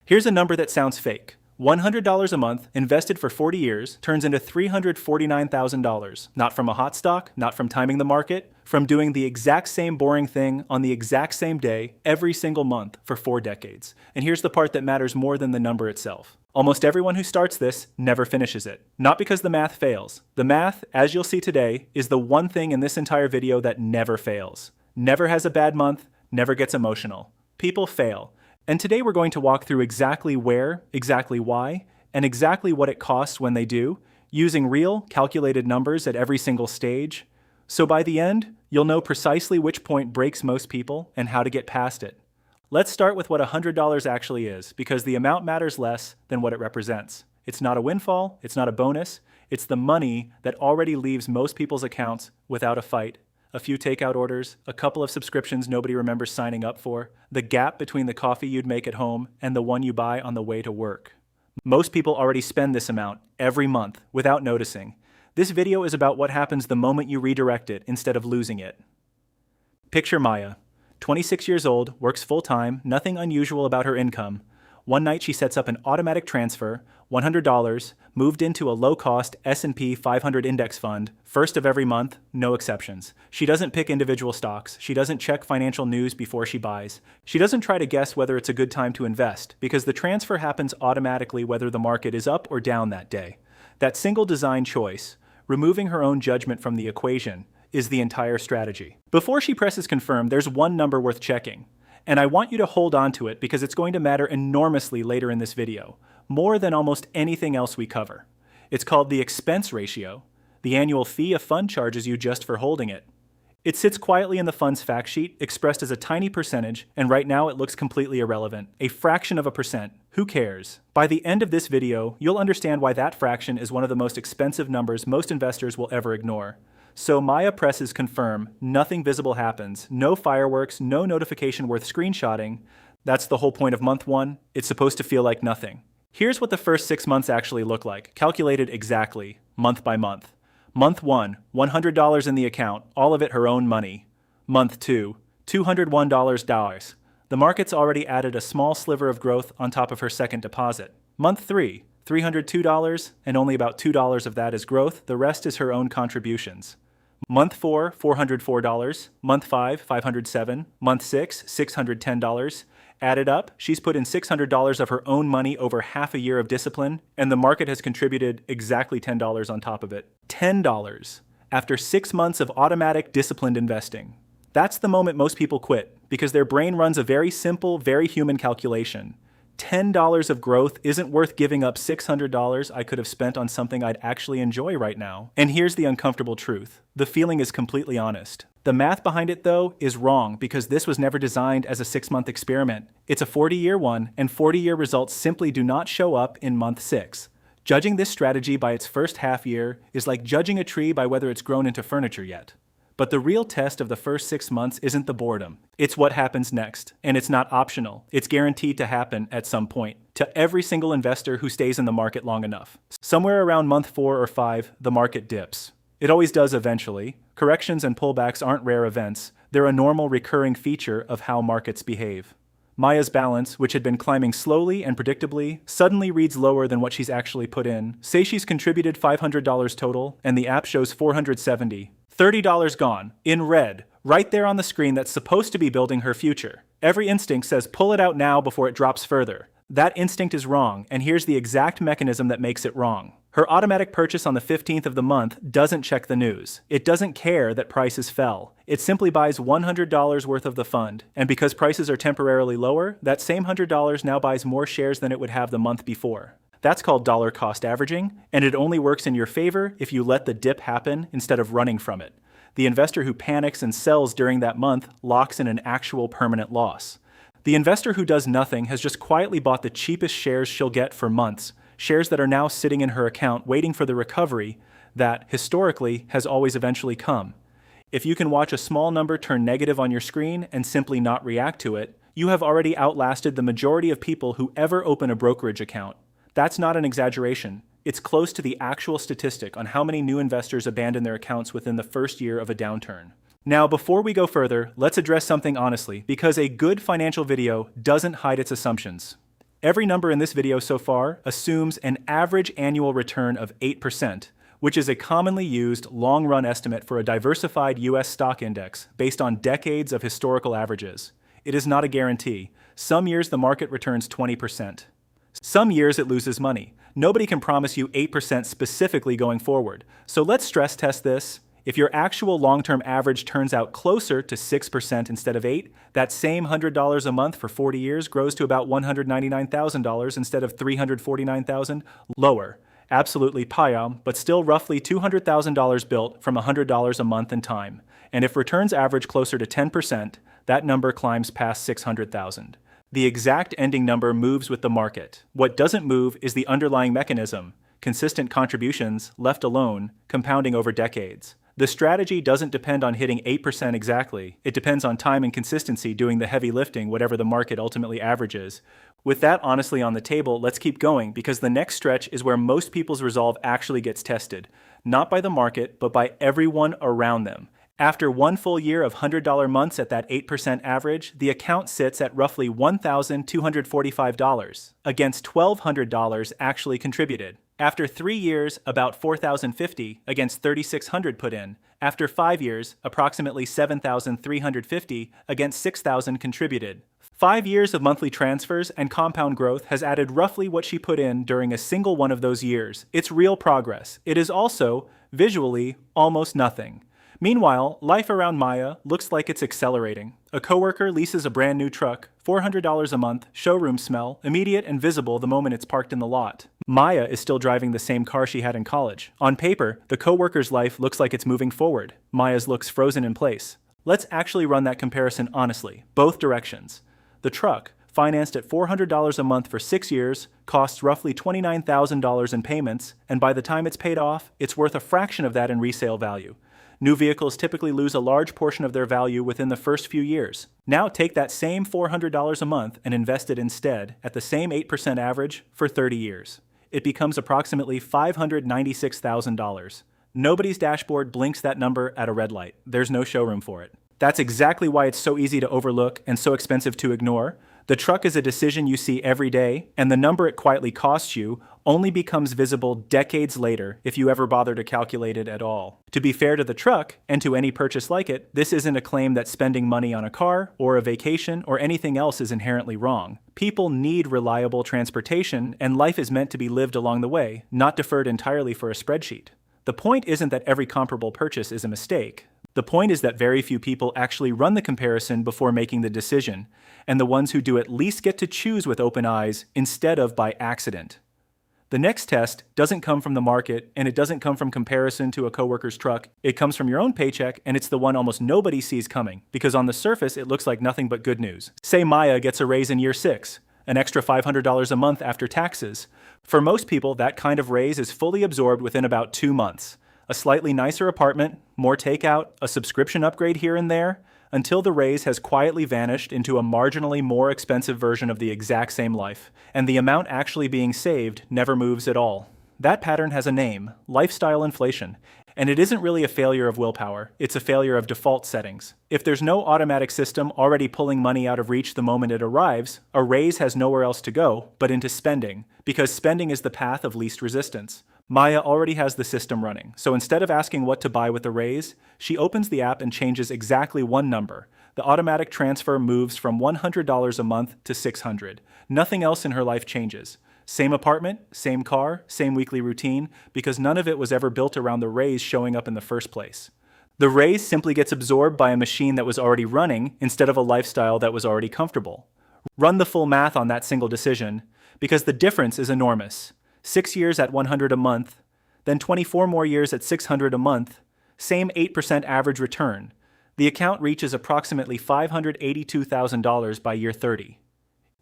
Here's a number that sounds fake. $100 a month, invested for 40 years, turns into $349,000. Not from a hot stock, not from timing the market, from doing the exact same boring thing on the exact same day every single month for 4 decades. And here's the part that matters more than the number itself. Almost everyone who starts this never finishes it. Not because the math fails. The math, as you'll see today, is the one thing in this entire video that never fails. Never has a bad month, never gets emotional. People fail. And today we're going to walk through exactly where, exactly why, and exactly what it costs when they do, using real, calculated numbers at every single stage. So by the end, you'll know precisely which point breaks most people and how to get past it. Let's start with what $100 actually is, because the amount matters less than what it represents. It's not a windfall, it's not a bonus, it's the money that already leaves most people's accounts without a fight. A few takeout orders, a couple of subscriptions nobody remembers signing up for, the gap between the coffee you'd make at home and the one you buy on the way to work. Most people already spend this amount every month without noticing. This video is about what happens the moment you redirect it instead of losing it. Picture Maya. 26 years old, works full-time, nothing unusual about her income. One night she sets up an automatic transfer, $100, moved into a low-cost S&P 500 index fund, first of every month, no exceptions. She doesn't pick individual stocks. She doesn't check financial news before she buys. She doesn't try to guess whether it's a good time to invest, because the transfer happens automatically whether the market is up or down that day. That single design choice, removing her own judgment from the equation, is the entire strategy. Before she presses confirm, there's one number worth checking. And I want you to hold on to it because it's going to matter enormously later in this video, more than almost anything else we cover. It's called the expense ratio, the annual fee a fund charges you just for holding it. It sits quietly in the fund's fact sheet, expressed as a tiny percentage, and right now it looks completely irrelevant. A fraction of a percent. Who cares? By the end of this video, you'll understand why that fraction is one of the most expensive numbers most investors will ever ignore. So Maya presses confirm, nothing visible happens, no fireworks, no notification worth screenshotting. That's the whole point of month 1, it's supposed to feel like nothing. Here's what the first 6 months actually look like, calculated exactly, month by month. Month 1, $100 in the account, all of it her own money. Month 2, $201. The market's already added a small sliver of growth on top of her second deposit. Month 3, $302, and only about $2 of that is growth, the rest is her own contributions. Month 4, $404, month 5, $507, month 6, $610. Added up, she's put in $600 of her own money over half a year of discipline, and the market has contributed exactly $10 on top of it. $10 after 6 months of automatic disciplined investing. That's the moment most people quit, because their brain runs a very simple, very human calculation. $10 of growth isn't worth giving up $600 I could have spent on something I'd actually enjoy right now. And here's the uncomfortable truth. The feeling is completely honest. The math behind it, though, is wrong because this was never designed as a 6-month experiment. It's a 40-year one, and 40-year results simply do not show up in month 6. Judging this strategy by its first half year is like judging a tree by whether it's grown into furniture yet. But the real test of the first 6 months isn't the boredom. It's what happens next. And it's not optional. It's guaranteed to happen at some point. To every single investor who stays in the market long enough. Somewhere around month 4 or 5, the market dips. It always does eventually. Corrections and pullbacks aren't rare events. They're a normal recurring feature of how markets behave. Maya's balance, which had been climbing slowly and predictably, suddenly reads lower than what she's actually put in. Say she's contributed $500 total, and the app shows $470. $30 gone, in red, right there on the screen that's supposed to be building her future. Every instinct says pull it out now before it drops further. That instinct is wrong, and here's the exact mechanism that makes it wrong. Her automatic purchase on the 15th of the month doesn't check the news. It doesn't care that prices fell. It simply buys $100 worth of the fund, and because prices are temporarily lower, that same $100 now buys more shares than it would have the month before. That's called dollar cost averaging, and it only works in your favor if you let the dip happen instead of running from it. The investor who panics and sells during that month locks in an actual permanent loss. The investor who does nothing has just quietly bought the cheapest shares she'll get for months, shares that are now sitting in her account waiting for the recovery that, historically, has always eventually come. If you can watch a small number turn negative on your screen and simply not react to it, you have already outlasted the majority of people who ever open a brokerage account. That's not an exaggeration. It's close to the actual statistic on how many new investors abandon their accounts within the first year of a downturn. Now, before we go further, let's address something honestly, because a good financial video doesn't hide its assumptions. Every number in this video so far assumes an average annual return of 8%, which is a commonly used long-run estimate for a diversified U.S. stock index based on decades of historical averages. It is not a guarantee. Some years the market returns 20%. Some years it loses money. Nobody can promise you 8% specifically going forward. So let's stress test this. If your actual long-term average turns out closer to 6% instead of 8%, that same $100 a month for 40 years grows to about $199,000 instead of $349,000. Lower. Absolutely payam, but still roughly $200,000 built from $100 a month in time. And if returns average closer to 10%, that number climbs past $600,000. The exact ending number moves with the market. What doesn't move is the underlying mechanism, consistent contributions, left alone, compounding over decades. The strategy doesn't depend on hitting 8% exactly. It depends on time and consistency doing the heavy lifting, whatever the market ultimately averages. With that honestly on the table, let's keep going, because the next stretch is where most people's resolve actually gets tested. Not by the market, but by everyone around them. After one full year of $100 months at that 8% average, the account sits at roughly $1,245, against $1,200 actually contributed. After 3 years, about $4,050 against $3,600 put in. After 5 years, approximately $7,350 against $6,000 contributed. 5 years of monthly transfers and compound growth has added roughly what she put in during a single one of those years. It's real progress. It is also, visually, almost nothing. Meanwhile, life around Maya looks like it's accelerating. A coworker leases a brand new truck, $400 a month, showroom smell, immediate and visible the moment it's parked in the lot. Maya is still driving the same car she had in college. On paper, the coworker's life looks like it's moving forward. Maya's looks frozen in place. Let's actually run that comparison honestly, both directions. The truck, financed at $400 a month for 6 years, costs roughly $29,000 in payments, and by the time it's paid off, it's worth a fraction of that in resale value. New vehicles typically lose a large portion of their value within the first few years. Now take that same $400 a month and invest it instead at the same 8% average for 30 years. It becomes approximately $596,000. Nobody's dashboard blinks that number at a red light. There's no showroom for it. That's exactly why it's so easy to overlook and so expensive to ignore. The truck is a decision you see every day, and the number it quietly costs you only becomes visible decades later if you ever bother to calculate it at all. To be fair to the truck, and to any purchase like it, this isn't a claim that spending money on a car, or a vacation, or anything else is inherently wrong. People need reliable transportation, and life is meant to be lived along the way, not deferred entirely for a spreadsheet. The point isn't that every comparable purchase is a mistake. The point is that very few people actually run the comparison before making the decision, and the ones who do at least get to choose with open eyes instead of by accident. The next test doesn't come from the market, and it doesn't come from comparison to a coworker's truck. It comes from your own paycheck, and it's the one almost nobody sees coming, because on the surface it looks like nothing but good news. Say Maya gets a raise in year 6, an extra $500 a month after taxes. For most people, that kind of raise is fully absorbed within about 2 months. A slightly nicer apartment, more takeout, a subscription upgrade here and there, until the raise has quietly vanished into a marginally more expensive version of the exact same life, and the amount actually being saved never moves at all. That pattern has a name: lifestyle inflation, and it isn't really a failure of willpower, it's a failure of default settings. If there's no automatic system already pulling money out of reach the moment it arrives, a raise has nowhere else to go but into spending, because spending is the path of least resistance. Maya already has the system running, so instead of asking what to buy with the raise, she opens the app and changes exactly one number. The automatic transfer moves from $100 a month to $600. Nothing else in her life changes. Same apartment, same car, same weekly routine, because none of it was ever built around the raise showing up in the first place. The raise simply gets absorbed by a machine that was already running instead of a lifestyle that was already comfortable. Run the full math on that single decision, because the difference is enormous. 6 years at $100 a month, then 24 more years at $600 a month, same 8% average return. The account reaches approximately $582,000 by year 30.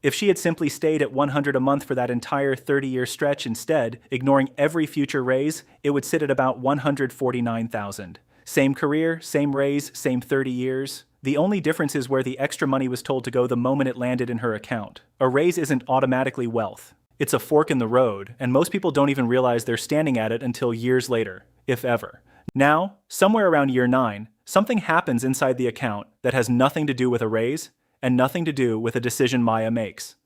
If she had simply stayed at $100 a month for that entire 30-year stretch instead, ignoring every future raise, it would sit at about $149,000. Same career, same raise, same 30 years. The only difference is where the extra money was told to go the moment it landed in her account. A raise isn't automatically wealth. It's a fork in the road, and most people don't even realize they're standing at it until years later, if ever. Now, somewhere around year 9, something happens inside the account that has nothing to do with a raise and nothing to do with a decision Maya makes.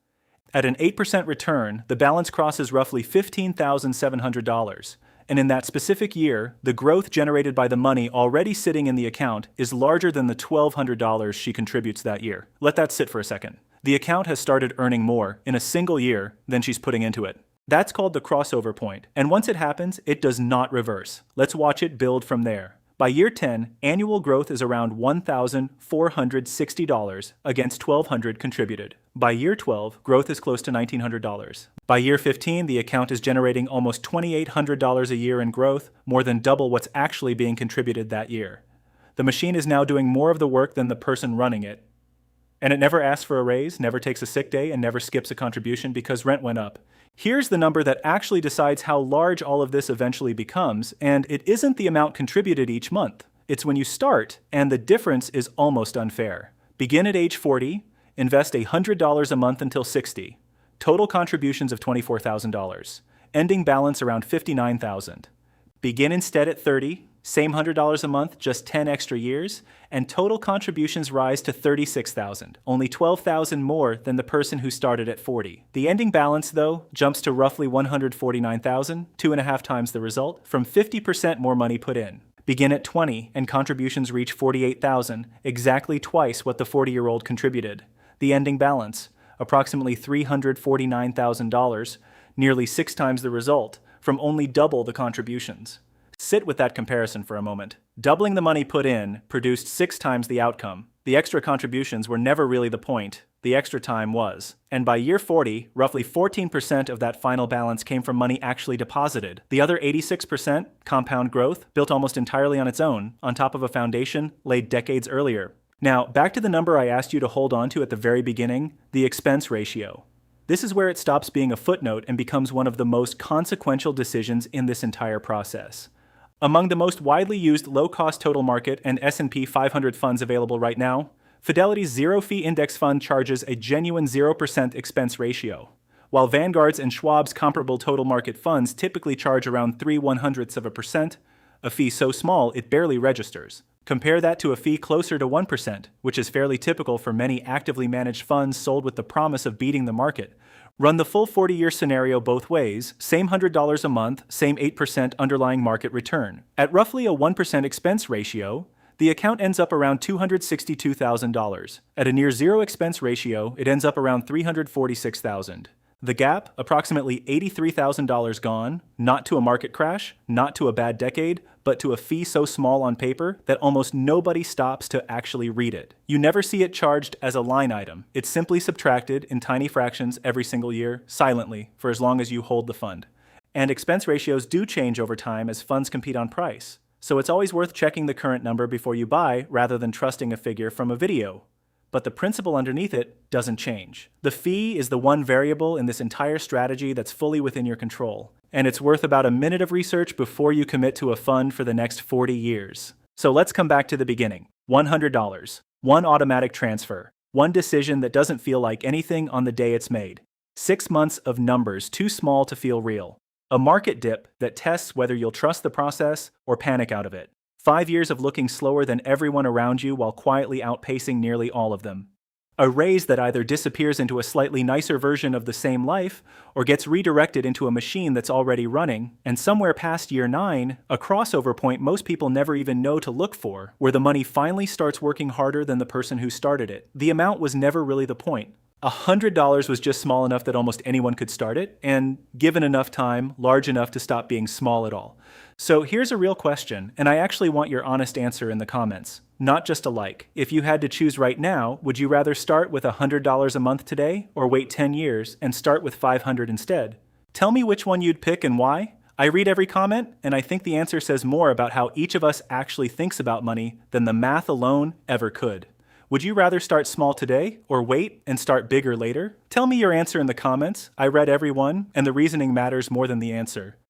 At an 8% return, the balance crosses roughly $15,700. And in that specific year, the growth generated by the money already sitting in the account is larger than the $1,200 she contributes that year. Let that sit for a second. The account has started earning more in a single year than she's putting into it. That's called the crossover point, and once it happens, it does not reverse. Let's watch it build from there. By year 10, annual growth is around $1,460 against $1,200 contributed. By year 12, growth is close to $1,900. By year 15, the account is generating almost $2,800 a year in growth, more than double what's actually being contributed that year. The machine is now doing more of the work than the person running it. And it never asks for a raise, never takes a sick day, and never skips a contribution because rent went up. Here's the number that actually decides how large all of this eventually becomes, and it isn't the amount contributed each month. It's when you start, and the difference is almost unfair. Begin at age 40, invest $100 a month until 60. Total contributions of $24,000. Ending balance around $59,000. Begin instead at 30, same $100 a month, just 10 extra years, and total contributions rise to $36,000, only $12,000 more than the person who started at 40. The ending balance, though, jumps to roughly $149,000, 2.5 times the result, from 50% more money put in. Begin at 20, and contributions reach $48,000, exactly twice what the 40-year-old contributed. The ending balance, approximately $349,000, nearly 6 times the result, from only double the contributions. Sit with that comparison for a moment. Doubling the money put in produced 6 times the outcome. The extra contributions were never really the point. The extra time was. And by year 40, roughly 14% of that final balance came from money actually deposited. The other 86%, compound growth, built almost entirely on its own, on top of a foundation laid decades earlier. Now, back to the number I asked you to hold on to at the very beginning, the expense ratio. This is where it stops being a footnote and becomes one of the most consequential decisions in this entire process. Among the most widely used low-cost total market and S&P 500 funds available right now, Fidelity's zero-fee index fund charges a genuine 0% expense ratio, while Vanguard's and Schwab's comparable total market funds typically charge around 0.03%, a fee so small it barely registers. Compare that to a fee closer to 1%, which is fairly typical for many actively managed funds sold with the promise of beating the market. Run the full 40-year scenario both ways, same $100 a month, same 8% underlying market return. At roughly a 1% expense ratio, the account ends up around $262,000. At a near zero expense ratio, it ends up around $346,000. The gap, approximately $83,000 gone, not to a market crash, not to a bad decade, but to a fee so small on paper that almost nobody stops to actually read it. You never see it charged as a line item. It's simply subtracted in tiny fractions every single year, silently, for as long as you hold the fund. And expense ratios do change over time as funds compete on price. So it's always worth checking the current number before you buy rather than trusting a figure from a video. But the principle underneath it doesn't change. The fee is the one variable in this entire strategy that's fully within your control, and it's worth about a minute of research before you commit to a fund for the next 40 years. So let's come back to the beginning. $100, one automatic transfer, one decision that doesn't feel like anything on the day it's made. 6 months of numbers too small to feel real. A market dip that tests whether you'll trust the process or panic out of it. 5 years of looking slower than everyone around you while quietly outpacing nearly all of them. A raise that either disappears into a slightly nicer version of the same life or gets redirected into a machine that's already running, and somewhere past year 9, a crossover point most people never even know to look for, where the money finally starts working harder than the person who started it. The amount was never really the point. $100 was just small enough that almost anyone could start it, and given enough time, large enough to stop being small at all. So here's a real question, and I actually want your honest answer in the comments, not just a like. If you had to choose right now, would you rather start with $100 a month today, or wait 10 years and start with $500 instead? Tell me which one you'd pick and why. I read every comment, and I think the answer says more about how each of us actually thinks about money than the math alone ever could. Would you rather start small today, or wait and start bigger later? Tell me your answer in the comments. I read every one, and the reasoning matters more than the answer.